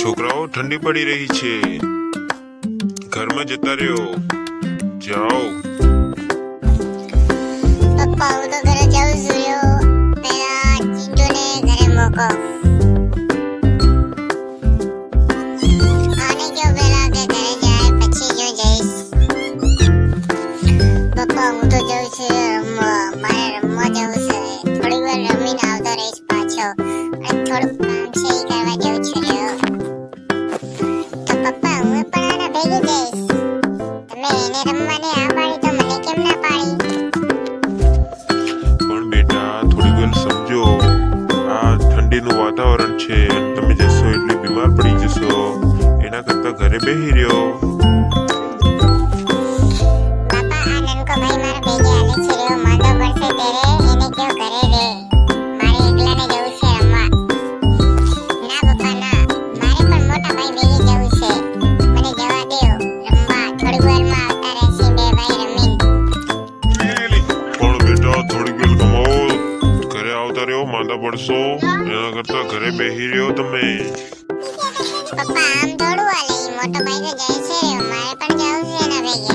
છોકરાઓ ઠંડી પડી રહી છે, ઘરમાં જતા રહ્યો. જાઓ. પપ્પા હું તો ઘરે જાઉં છું યો. પેલા ચિંટુને ઘરે મોકો. આને કયો પેલા કે ઘરે જાય પછી જો જઈશ. પપ્પા હું તો જાઉં છું રમવા. મારે રમવા જવું છે. થોડી વાર રમીને આવતો રહીશ પાછો. અને થોડુંક કામ છે એ કરવા જવું છે યો. તો પપ્પા હું પણ આના ભેગી જઈશ. તમે એને રમવાની આ પાડી તો મને કેમ ના પાડી? પણ બેટા થોડી વાર સમજો, આ ઠંડીનું વાતાવરણ છે અને તમે જશો એટલે બીમાર પડી જશો. એના કરતા ઘરે બેસી રહ્યો. બાપા આ નનકો ભાઈ મારા ભેગે હાલે છે રે. માંદો પડશે ત્યારે એને કયો ઘરે રે. મારે એકલાને જવું છે રમવા. ના પપ્પા ના, મારે પણ મોટા ભાઈ ભેગે જવું છે. મને જવા દ્યો રમવા. થોડી વારમાં આવતા રહેશે બે ભાઈ રમીને. પણ બેટા થોડીક વાર કમાવો, ઘરે આવતા રહ્યો. માંદા પડશો એના કરતા ઘરે બેસી રહ્યો તમે. પપ્પા આમ થોડું હાલે. ઈ મોટો ભાઈ તો જાય છે રે. મારે પણ જવું છે એના ભેગે.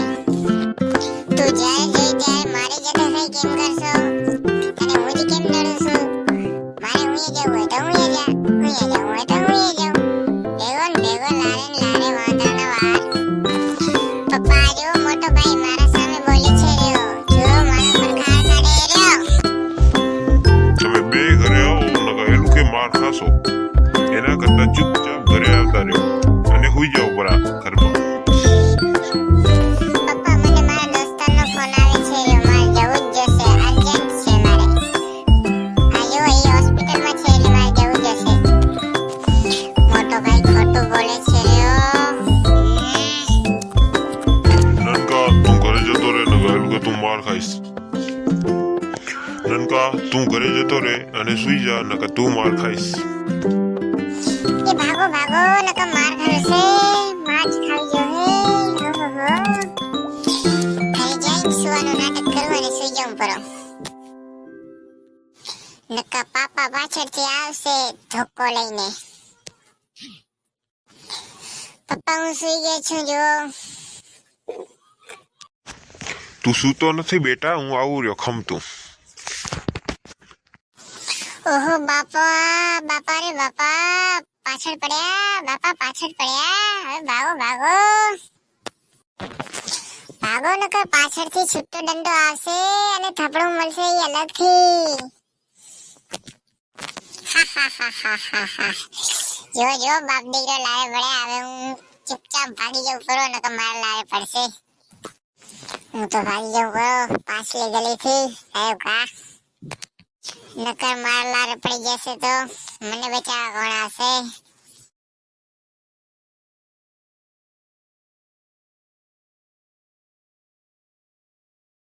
તું જાય જોઈ ત્યારે મારે જતા થઈ કેમ કરશો? અને હું જ કેમ ડરું છું? મારે હુંય જવું હોય તો હુંય જા. હુંય જવું હોય તો હુંય જાઉં. ભેગો ને ભેગો લારે ને લારે વાંદરાનો વાર. પપ્પા જો મોટો ભાઈ મારા સામે બોલે છે રહ્યો. જો મારા પર ખાર કાઢે રહ્યો. તમે બે ઘરે આવો નકર એનું કે માર ખાશો. એના કરતા ચૂપચાપ ઘરે આવતા રહ્યો અને હુઈ જાઓ બરા ઘરમાં. પપ્પા મને મારા દોસ્તારનો ફોન આવે છે રહ્યો. મારે જવું જ જશે. અર્જન્ટ છે મારે. આ જો એ હોસ્પિટલમાં છે એટલે મારે જવું જશે. મોટો ભાઈ ખોટું બોલે છે રહ્યો. નનકા તું ઘરે જતો રે નકર એનું કે તું માર ખાઈશ. નનકા તું ઘરે જતો રે અને સુઈ જા નકર તું માર ખાઈશ. એ ભાગો ભાગો નકર માર ખાશે. માર જ ખાવી જો હે. ઓહોહો. ઘરે જઈને સુવાનું નાટક કરું અને સુઈ જાઉં પરો. નકર પાપા પાછળથી આવશે ધોકો લઈને. પપ્પા હું સુઈ ગઈ છું જો. તું સૂતો નથી બેટા, હું આવું રહ્યો ખમતું. ઓહો બાપા, બાપા રે બાપા, પાછળ પડ્યા. બાપા પાછળ પડ્યા. હવે ભાગો ભાગો. ભાગો નકર પાછળથી છૂટો દંડો આવશે અને થપડું મળશે એ અલગથી. હા હા હા હા હા હા. જો જો બાપ દીકરો લાવે પડ્યા. હવે હું ચૂપચાપ ભાગી જાઉં પરો નકર માર લાવે પડશે. હું તો ભાગી જાઉં પરો પાછલી ગલીથી. આવ્યો કા નકર માર લારે પડી જશે તો મને બચાવવા કોણ આવશે?